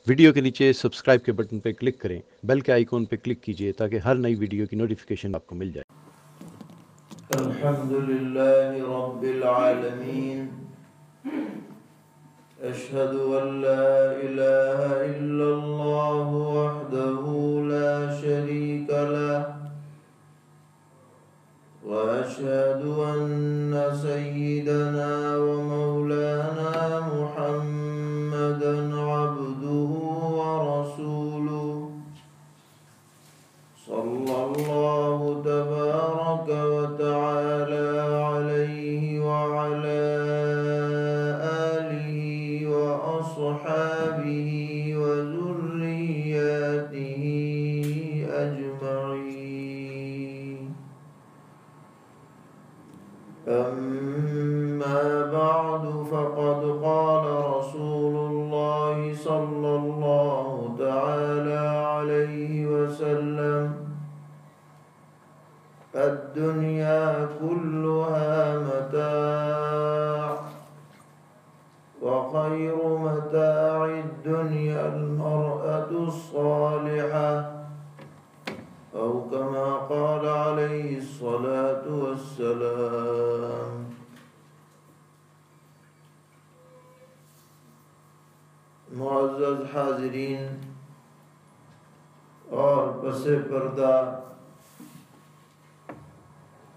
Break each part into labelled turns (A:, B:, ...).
A: Video کے نیچے subscribe کے بٹن پہ کلک کریں، بیل کے آئیکن پہ کلک کیجئے تاکہ ہر نئی ویڈیو کی نوٹیفیکیشن آپ کو مل جائے۔
B: الحمد للہ رب العالمین، اشہد ان لا الہ الا اللہ وحدہ لا شریک لہ، واشہد ان سیدنا ومولانا محمدا عبدہ ورسولہ، صلی اللہ تبارک وتعالی علیہ وعلی آلہ وأصحابہ وذریاتہ اجمعین۔ اما بعد فقد قال رسول اللہ صلی اللہ تعالی علیہ وسلم: الدنیا كلها متاع، وخير متاع الدنيا المرأة الصالحة، أو كما قال عليه الصلاة والسلام۔ معزز حاضرین اور پس پردہ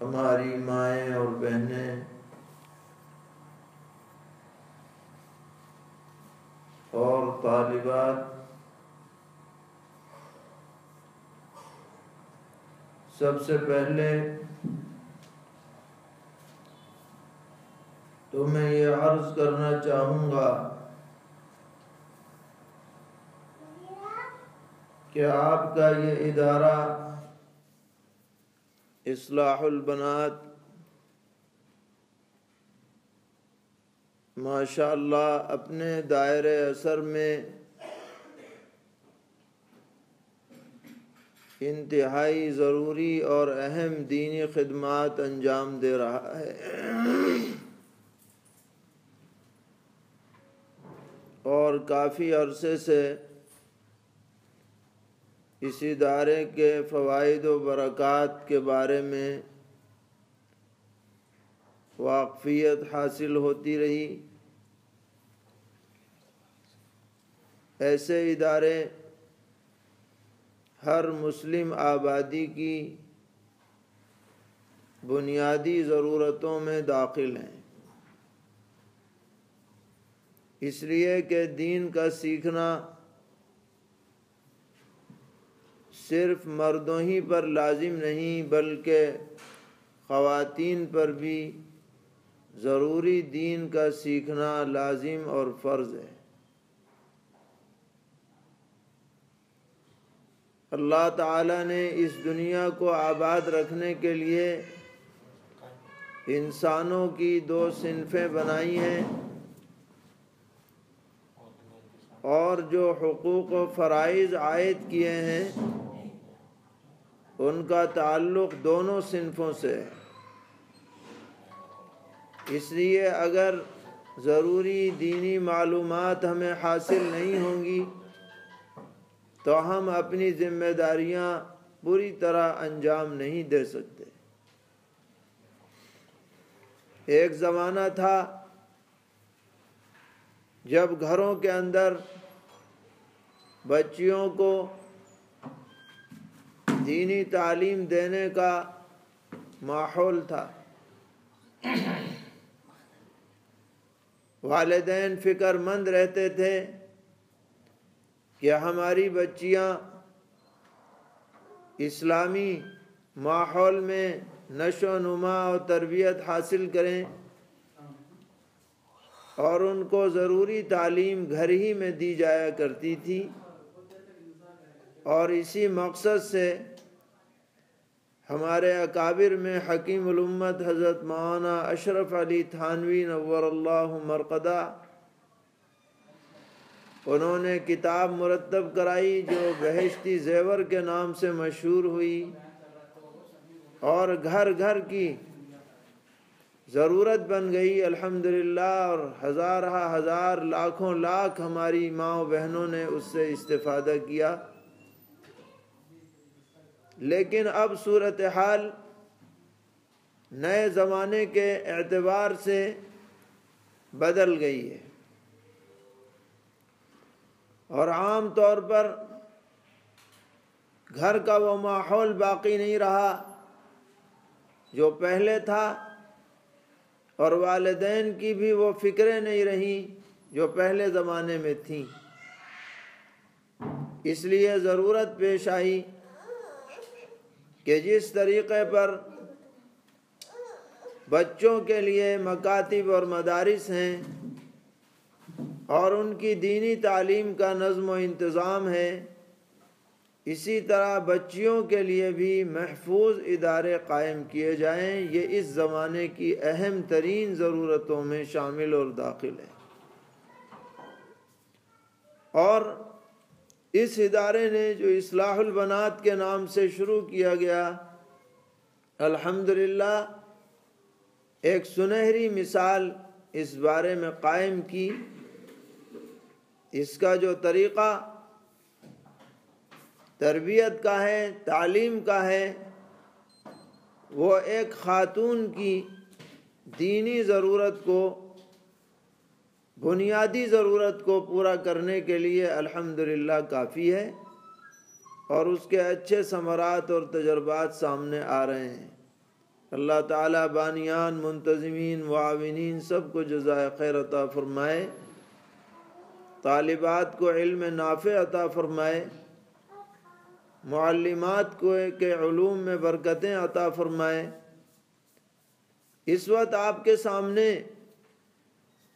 B: ہماری مائیں اور بہنیں اور طالبات، سب سے پہلے تو میں یہ عرض کرنا چاہوں گا کہ آپ کا یہ ادارہ اصلاح البنات ماشاءاللہ اپنے دائرۂ اثر میں انتہائی ضروری اور اہم دینی خدمات انجام دے رہا ہے، اور کافی عرصے سے اس ادارے کے فوائد و برکات کے بارے میں واقفیت حاصل ہوتی رہی۔ ایسے ادارے ہر مسلم آبادی کی بنیادی ضرورتوں میں داخل ہیں، اس لیے کہ دین کا سیکھنا صرف مردوں ہی پر لازم نہیں بلکہ خواتین پر بھی ضروری دین کا سیکھنا لازم اور فرض ہے۔ اللہ تعالیٰ نے اس دنیا کو آباد رکھنے کے لیے انسانوں کی دو صنفیں بنائی ہیں، اور جو حقوق و فرائض عائد کیے ہیں ان کا تعلق دونوں صنفوں سے ہے۔ اس لیے اگر ضروری دینی معلومات ہمیں حاصل نہیں ہوں گی تو ہم اپنی ذمہ داریاں پوری طرح انجام نہیں دے سکتے۔ ایک زمانہ تھا جب گھروں کے اندر بچیوں کو دینی تعلیم دینے کا ماحول تھا، والدین فکر مند رہتے تھے کہ ہماری بچیاں اسلامی ماحول میں نشو و نما اور تربیت حاصل کریں، اور ان کو ضروری تعلیم گھر ہی میں دی جایا کرتی تھی، اور اسی مقصد سے ہمارے اکابر میں حکیم الامت حضرت مولانا اشرف علی تھانوی نور اللہ مرقدہ، انہوں نے کتاب مرتب کرائی جو بہشتی زیور کے نام سے مشہور ہوئی، اور گھر گھر کی ضرورت بن گئی الحمدللہ، اور ہزار لاکھوں لاکھ ہماری ماں و بہنوں نے اس سے استفادہ کیا۔ لیکن اب صورتحال نئے زمانے کے اعتبار سے بدل گئی ہے، اور عام طور پر گھر کا وہ ماحول باقی نہیں رہا جو پہلے تھا، اور والدین کی بھی وہ فکریں نہیں رہیں جو پہلے زمانے میں تھیں۔ اس لیے ضرورت پیش آئی کہ جس طریقے پر بچوں کے لیے مکاتب اور مدارس ہیں اور ان کی دینی تعلیم کا نظم و انتظام ہے، اسی طرح بچیوں کے لیے بھی محفوظ ادارے قائم کیے جائیں۔ یہ اس زمانے کی اہم ترین ضرورتوں میں شامل اور داخل ہے، اور اس ادارے نے جو اصلاح البنات کے نام سے شروع کیا گیا، الحمدللہ ایک سنہری مثال اس بارے میں قائم کی۔ اس کا جو طریقہ تربیت کا ہے، تعلیم کا ہے، وہ ایک خاتون کی دینی ضرورت کو، بنیادی ضرورت کو پورا کرنے کے لیے الحمدللہ کافی ہے، اور اس کے اچھے ثمرات اور تجربات سامنے آ رہے ہیں۔ اللہ تعالیٰ بانیان، منتظمین، معاونین سب کو جزائے خیر عطا فرمائے، طالبات کو علم نافع عطا فرمائے، معلمات کو کے علوم میں برکتیں عطا فرمائے۔ اس وقت آپ کے سامنے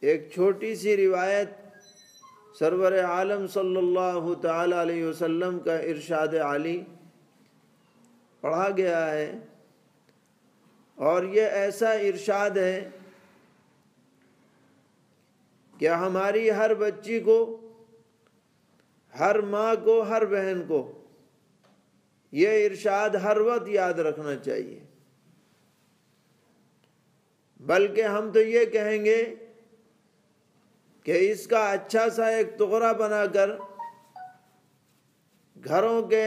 B: ایک چھوٹی سی روایت سرور عالم صلی اللہ تعالی علیہ وسلم کا ارشاد عالی پڑھا گیا ہے، اور یہ ایسا ارشاد ہے کہ ہماری ہر بچی کو، ہر ماں کو، ہر بہن کو یہ ارشاد ہر وقت یاد رکھنا چاہیے، بلکہ ہم تو یہ کہیں گے کہ اس کا اچھا سا ایک ٹکڑا بنا کر گھروں کے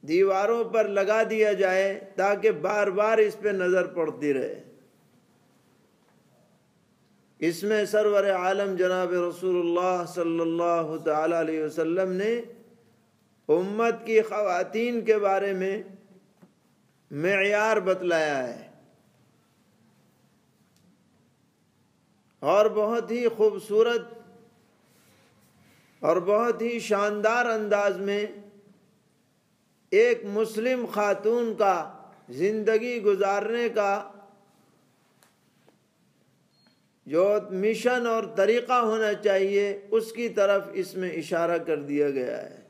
B: دیواروں پر لگا دیا جائے تاکہ بار بار اس پہ نظر پڑتی رہے۔ اس میں سرور عالم جناب رسول اللہ صلی اللہ تعالی علیہ وسلم نے امت کی خواتین کے بارے میں معیار بتلایا ہے، اور بہت ہی خوبصورت اور بہت ہی شاندار انداز میں ایک مسلم خاتون کا زندگی گزارنے کا جو مشن اور طریقہ ہونا چاہیے اس کی طرف اس میں اشارہ کر دیا گیا ہے۔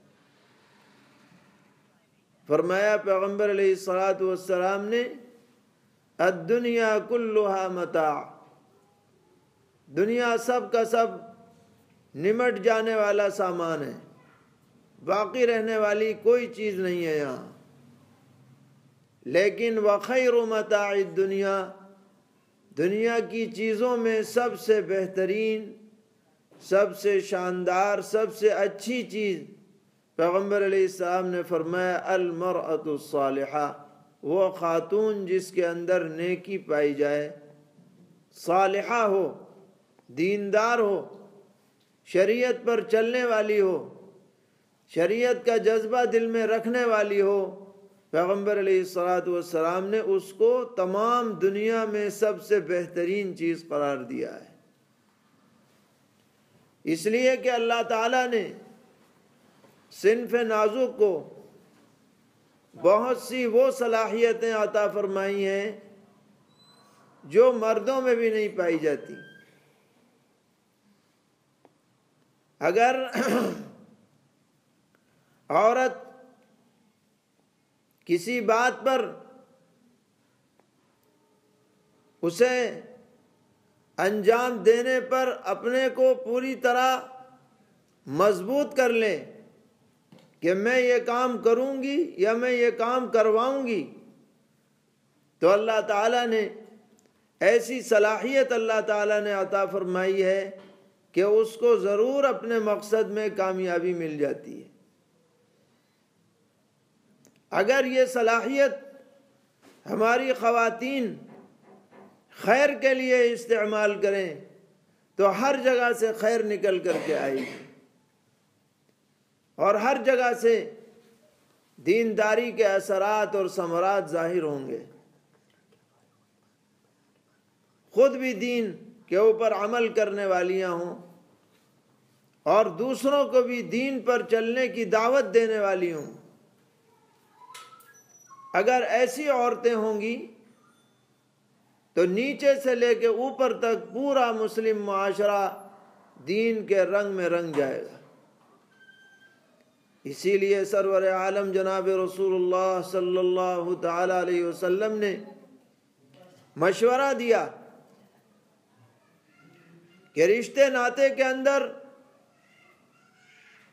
B: فرمایا پیغمبر علیہ الصلوۃ والسلام نے، الدنیا کلھا متاع، دنیا سب کا سب نمٹ جانے والا سامان ہے، باقی رہنے والی کوئی چیز نہیں ہے یہاں، لیکن وخیر متاع الدنیا، دنیا کی چیزوں میں سب سے بہترین، سب سے شاندار، سب سے اچھی چیز پیغمبر علیہ السلام نے فرمایا المرأة الصالحہ، وہ خاتون جس کے اندر نیکی پائی جائے، صالحہ ہو، دیندار ہو، شریعت پر چلنے والی ہو، شریعت کا جذبہ دل میں رکھنے والی ہو۔ پیغمبر علیہ الصلوۃ والسلام نے اس کو تمام دنیا میں سب سے بہترین چیز قرار دیا ہے، اس لیے کہ اللہ تعالیٰ نے صنف نازک کو بہت سی وہ صلاحیتیں عطا فرمائی ہیں جو مردوں میں بھی نہیں پائی جاتی۔ اگر عورت کسی بات پر اسے انجام دینے پر اپنے کو پوری طرح مضبوط کر لے کہ میں یہ کام کروں گی یا میں یہ کام کرواؤں گی، تو اللہ تعالیٰ نے ایسی صلاحیت اللہ تعالیٰ نے عطا فرمائی ہے کہ اس کو ضرور اپنے مقصد میں کامیابی مل جاتی ہے۔ اگر یہ صلاحیت ہماری خواتین خیر کے لیے استعمال کریں تو ہر جگہ سے خیر نکل کر کے آئے گی، اور ہر جگہ سے دینداری کے اثرات اور ثمرات ظاہر ہوں گے۔ خود بھی دین کے اوپر عمل کرنے والیاں ہوں اور دوسروں کو بھی دین پر چلنے کی دعوت دینے والی ہوں۔ اگر ایسی عورتیں ہوں گی تو نیچے سے لے کے اوپر تک پورا مسلم معاشرہ دین کے رنگ میں رنگ جائے گا۔ اسی لیے سرور عالم جناب رسول اللہ صلی اللہ تعالی علیہ وسلم نے مشورہ دیا کہ رشتے ناتے کے اندر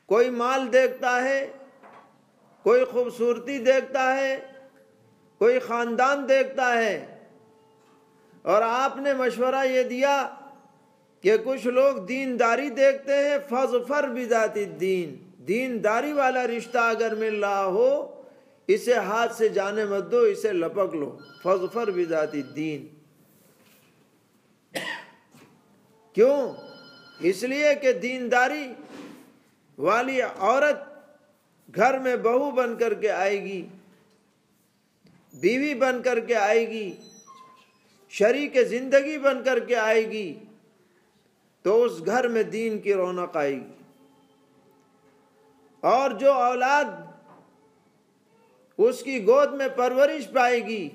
B: کوئی مال دیکھتا ہے، کوئی خوبصورتی دیکھتا ہے، کوئی خاندان دیکھتا ہے، اور آپ نے مشورہ یہ دیا کہ کچھ لوگ دینداری دیکھتے ہیں، فاظفر بذات الدین، دینداری والا رشتہ اگر مل رہا ہو اسے ہاتھ سے جانے مت دو، اسے لپک لو، فاظفر بذات الدین۔ کیوں؟ اس لیے کہ دینداری والی عورت گھر میں بہو بن کر کے آئے گی، بیوی بن کر کے آئے گی، شریک زندگی بن کر کے آئے گی، تو اس گھر میں دین کی رونق آئے گی، اور جو اولاد اس کی گود میں پرورش پائے گی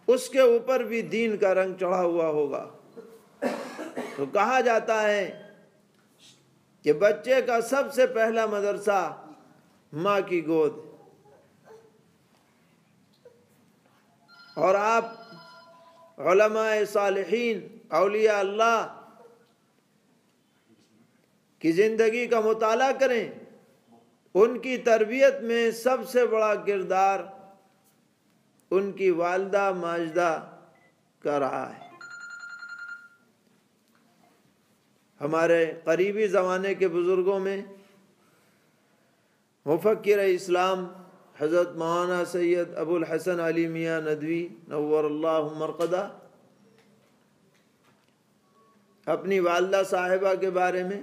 B: اس کے اوپر بھی دین کا رنگ چڑھا ہوا ہوگا۔ تو کہا جاتا ہے کہ بچے کا سب سے پہلا مدرسہ ماں کی گود، اور آپ علماء صالحین اولیاء اللہ کی زندگی کا مطالعہ کریں، ان کی تربیت میں سب سے بڑا کردار ان کی والدہ ماجدہ کا رہا ہے۔ ہمارے قریبی زمانے کے بزرگوں میں مفکر اسلام حضرت مولانا سید ابو الحسن علی میاں ندوی نور اللہ مرقدہ اپنی والدہ صاحبہ کے بارے میں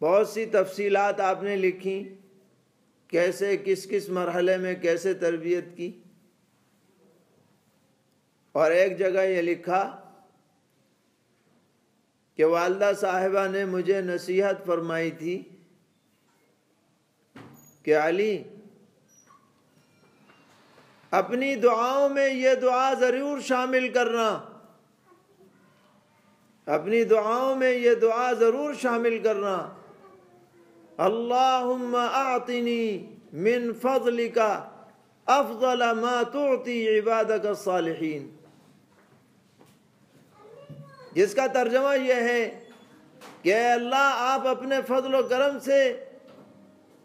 B: بہت سی تفصیلات آپ نے لکھی، کیسے کس کس مرحلے میں کیسے تربیت کی، اور ایک جگہ یہ لکھا کہ والدہ صاحبہ نے مجھے نصیحت فرمائی تھی کہ علی اپنی دعاؤں میں یہ دعا ضرور شامل کرنا، اپنی دعاؤں میں یہ دعا ضرور شامل کرنا، اللہم اعطنی من فضلک افضل ما تعطی عبادک الصالحین، جس کا ترجمہ یہ ہے کہ اے اللہ آپ اپنے فضل و کرم سے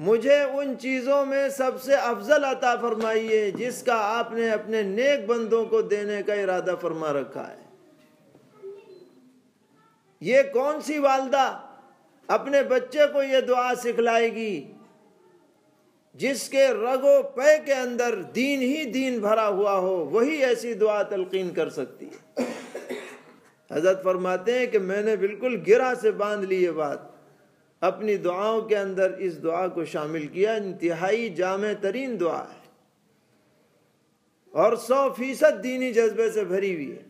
B: مجھے ان چیزوں میں سب سے افضل عطا فرمائیے جس کا آپ نے اپنے نیک بندوں کو دینے کا ارادہ فرما رکھا ہے۔ یہ کون سی والدہ اپنے بچے کو یہ دعا سکھلائے گی جس کے رگ و پے کے اندر دین ہی دین بھرا ہوا ہو؟ وہی ایسی دعا تلقین کر سکتی ہے۔ حضرت فرماتے ہیں کہ میں نے بالکل گرہ سے باندھ لی یہ بات، اپنی دعاؤں کے اندر اس دعا کو شامل کیا، انتہائی جامع ترین دعا ہے اور 100% دینی جذبے سے بھری ہوئی ہے۔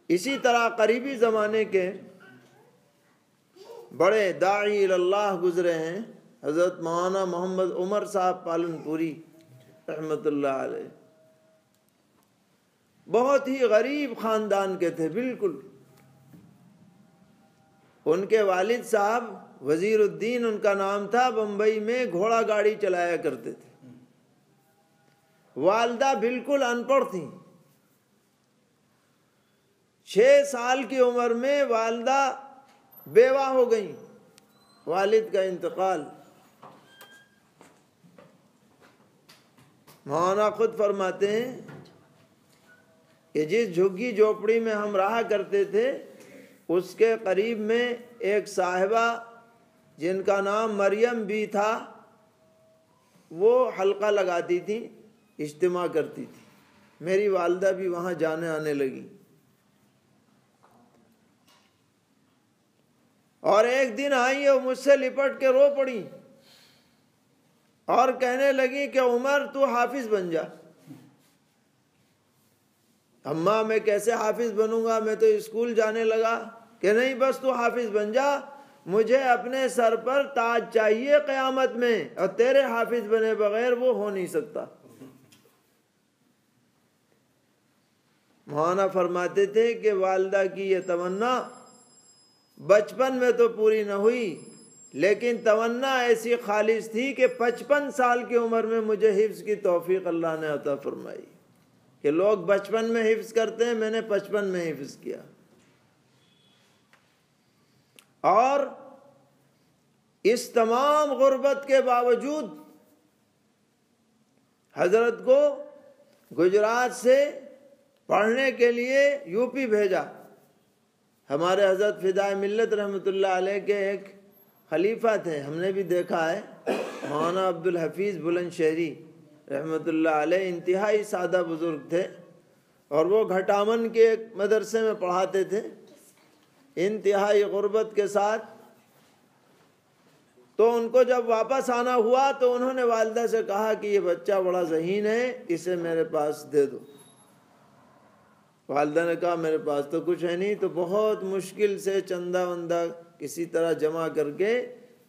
B: اسی طرح قریبی زمانے کے بڑے داعی اللہ گزرے ہیں، حضرت مولانا محمد عمر صاحب پالن پوری رحمۃ اللہ علیہ، بہت ہی غریب خاندان کے تھے بالکل۔ ان کے والد صاحب وزیر الدین ان کا نام تھا، بمبئی میں گھوڑا گاڑی چلایا کرتے تھے۔ والدہ بالکل ان پڑھ تھیں، 6 سال کی عمر میں والدہ بیوہ ہو گئیں، والد کا انتقال۔ مولانا خود فرماتے ہیں کہ جس جھگی جھوپڑی میں ہم رہا کرتے تھے اس کے قریب میں ایک صاحبہ جن کا نام مریم بھی تھا، وہ حلقہ لگاتی تھی، اجتماع کرتی تھی۔ میری والدہ بھی وہاں جانے آنے لگی، اور ایک دن آئی اور مجھ سے لپٹ کے رو پڑی اور کہنے لگی کہ عمر تو حافظ بن جا۔ اماں میں کیسے حافظ بنوں گا، میں تو اسکول جانے لگا۔ کہ نہیں، بس تو حافظ بن جا، مجھے اپنے سر پر تاج چاہیے قیامت میں، اور تیرے حافظ بنے بغیر وہ ہو نہیں سکتا۔ مولانا فرماتے تھے کہ والدہ کی یہ تمنا بچپن میں تو پوری نہ ہوئی، لیکن تمنا ایسی خالص تھی کہ 55 سال کی عمر میں مجھے حفظ کی توفیق اللہ نے عطا فرمائی۔ کہ لوگ بچپن میں حفظ کرتے ہیں، میں نے 55 میں حفظ کیا۔ اور اس تمام غربت کے باوجود حضرت کو گجرات سے پڑھنے کے لیے یو پی بھیجا۔ ہمارے حضرت فدائے ملت رحمۃ اللہ علیہ کے ایک خلیفہ تھے، ہم نے بھی دیکھا ہے، مولانا عبدالحفیظ بلند شہری رحمۃ اللہ علیہ، انتہائی سادہ بزرگ تھے، اور وہ گھٹامن کے ایک مدرسے میں پڑھاتے تھے انتہائی غربت کے ساتھ۔ تو ان کو جب واپس آنا ہوا تو انہوں نے والدہ سے کہا کہ یہ بچہ بڑا ذہین ہے، اسے میرے پاس دے دو۔ والدہ نے کہا میرے پاس تو کچھ ہے نہیں، تو بہت مشکل سے چندہ وندہ کسی طرح جمع کر کے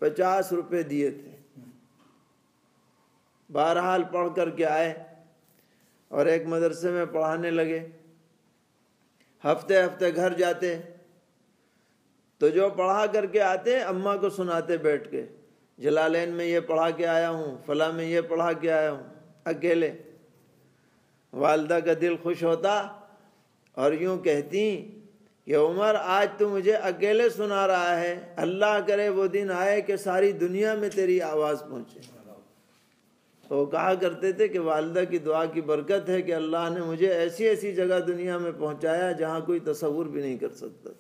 B: 50 روپے دیے تھے۔ بہرحال پڑھ کر کے آئے اور ایک مدرسے میں پڑھانے لگے۔ ہفتے ہفتے گھر جاتے تو جو پڑھا کر کے آتے اماں کو سناتے بیٹھ کے، جلالین میں یہ پڑھا کے آیا ہوں، فلاں میں یہ پڑھا کے آیا ہوں، اکیلے۔ والدہ کا دل خوش ہوتا اور یوں کہتی کہ عمر آج تو مجھے اکیلے سنا رہا ہے، اللہ کرے وہ دن آئے کہ ساری دنیا میں تیری آواز پہنچے۔ تو کہا کرتے تھے کہ والدہ کی دعا کی برکت ہے کہ اللہ نے مجھے ایسی ایسی جگہ دنیا میں پہنچایا جہاں کوئی تصور بھی نہیں کر سکتا۔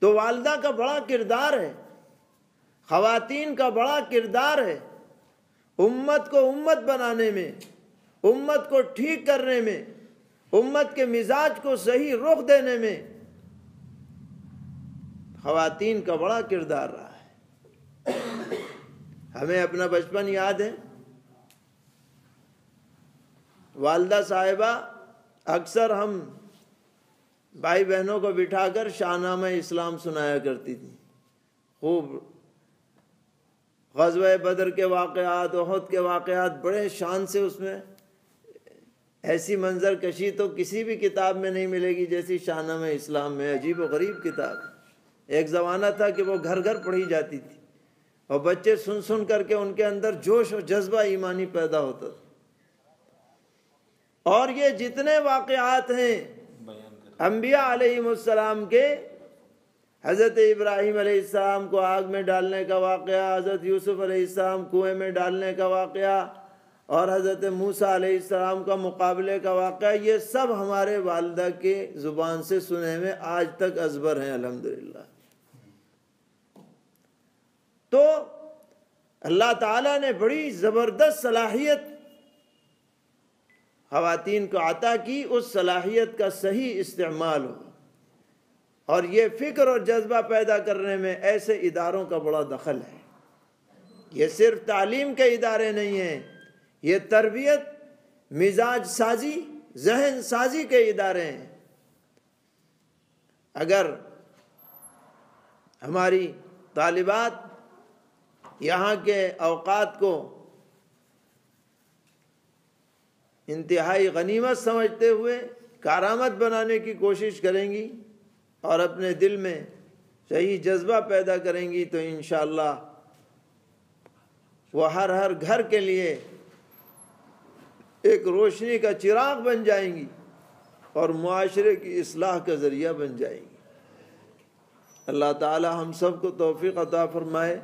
B: تو والدہ کا بڑا کردار ہے، خواتین کا بڑا کردار ہے امت کو امت بنانے میں، امت کو ٹھیک کرنے میں، امت کے مزاج کو صحیح رخ دینے میں خواتین کا بڑا کردار رہا ہے۔ ہمیں اپنا بچپن یاد ہے، والدہ صاحبہ اکثر ہم بھائی بہنوں کو بٹھا کر شاہنامہ اسلام سنایا کرتی تھی۔ خوب غزوہ بدر کے واقعات، احد کے واقعات بڑے شان سے اس میں، ایسی منظر کشی تو کسی بھی کتاب میں نہیں ملے گی جیسی شاہنامہ اسلام میں۔ عجیب و غریب کتاب، ایک زمانہ تھا کہ وہ گھر گھر پڑھی جاتی تھی، اور بچے سن سن کر کے ان کے اندر جوش و جذبہ ایمانی پیدا ہوتا تھا۔ اور یہ جتنے واقعات ہیں انبیاء علیہ السلام کے، حضرت ابراہیم علیہ السلام کو آگ میں ڈالنے کا واقعہ، حضرت یوسف علیہ السلام کنویں میں ڈالنے کا واقعہ، اور حضرت موسیٰ علیہ السلام کا مقابلے کا واقعہ، یہ سب ہمارے والدہ کے زبان سے سنے میں آج تک ازبر ہیں الحمدللہ۔ تو اللہ تعالیٰ نے بڑی زبردست صلاحیت خواتین کو عطا کی، اس صلاحیت کا صحیح استعمال ہو، اور یہ فکر اور جذبہ پیدا کرنے میں ایسے اداروں کا بڑا دخل ہے۔ یہ صرف تعلیم کے ادارے نہیں ہیں، یہ تربیت، مزاج سازی، ذہن سازی کے ادارے ہیں۔ اگر ہماری طالبات یہاں کے اوقات کو انتہائی غنیمت سمجھتے ہوئے کارآمد بنانے کی کوشش کریں گی اور اپنے دل میں صحیح جذبہ پیدا کریں گی تو انشاءاللہ وہ ہر گھر کے لیے ایک روشنی کا چراغ بن جائیں گی اور معاشرے کی اصلاح کا ذریعہ بن جائیں گی۔ اللہ تعالی ہم سب کو توفیق عطا فرمائے،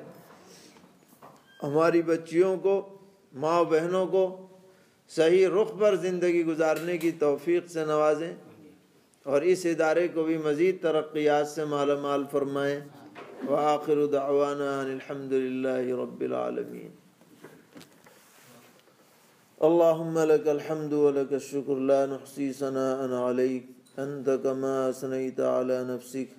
B: ہماری بچیوں کو ماں بہنوں کو صحیح رخ پر زندگی گزارنے کی توفیق سے نوازیں اور اس ادارے کو بھی مزید ترقیات سے مالا مال فرمائیں۔ وآخر دعوانا ان الحمد للہ رب العالمین۔ اللہم لک الحمد ولک الشکر لا نحصی ثناء علیک انت کما اثنیت علی نفسک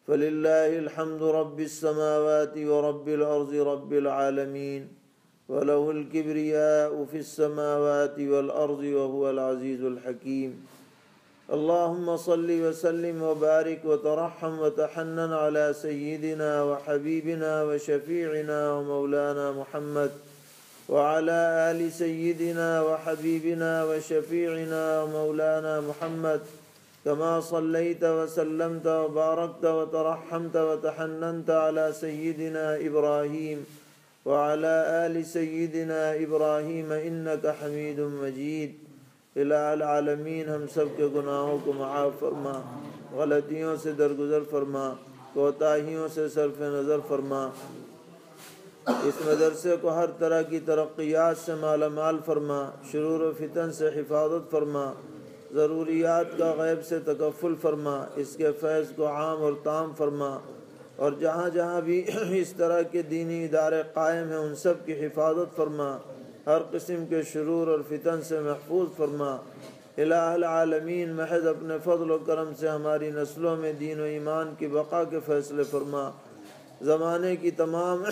B: فللہ الحمد رب السماوات ورب الارض رب العالمین وله الكبرياء في السماوات والأرض وهو العزيز الحكيم۔ اللهم صل وسلم وبارك وترحم وتحنن على سيدنا وحبيبنا وشفيعنا ومولانا محمد وعلى آل سيدنا وحبيبنا وشفيعنا ومولانا محمد كما صليت وسلمت وباركت وترحمت وتحننت على سيدنا إبراهيم وعلى آل سيدنا إبراهيم إنك حميد مجيد۔ الہ العالمین ہم سب کے گناہوں کو معاف فرما، غلطیوں سے درگزر فرما، کوتاہیوں سے صرف نظر فرما۔ اس مدرسے کو ہر طرح کی ترقیات سے مالا مال فرما، شرور و فتن سے حفاظت فرما، ضروریات کا غیب سے تکفل فرما، اس کے فیض کو عام اور تام فرما، اور جہاں جہاں بھی اس طرح کے دینی ادارے قائم ہیں ان سب کی حفاظت فرما، ہر قسم کے شرور اور فتن سے محفوظ فرما۔ الہ العالمین محض اپنے فضل و کرم سے ہماری نسلوں میں دین و ایمان کی بقا کے فیصلے فرما، زمانے کی تمام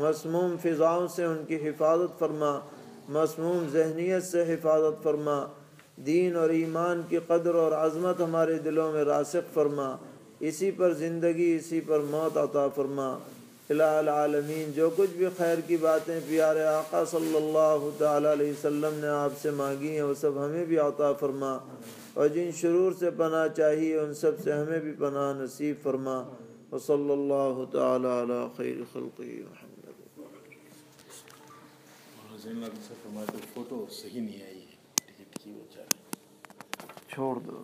B: مسموم فضاؤں سے ان کی حفاظت فرما، مسموم ذہنیت سے حفاظت فرما، دین اور ایمان کی قدر اور عظمت ہمارے دلوں میں راسخ فرما، اسی پر زندگی اسی پر موت عطا فرما۔ الہ العالمین جو کچھ بھی خیر کی باتیں پیارے آقا صلی اللہ تعالیٰ علیہ وسلم نے آپ سے مانگی ہیں وہ سب ہمیں بھی عطا فرما، اور جن شرور سے پناہ چاہیے ان سب سے ہمیں بھی پناہ نصیب فرما۔ وصلی اللہ تعالیٰ علی خیر خلقہ محمد۔
C: فوٹو صحیح نہیں آئی ہے، ٹکٹ کی وہ چاہ
B: چھوڑ دو۔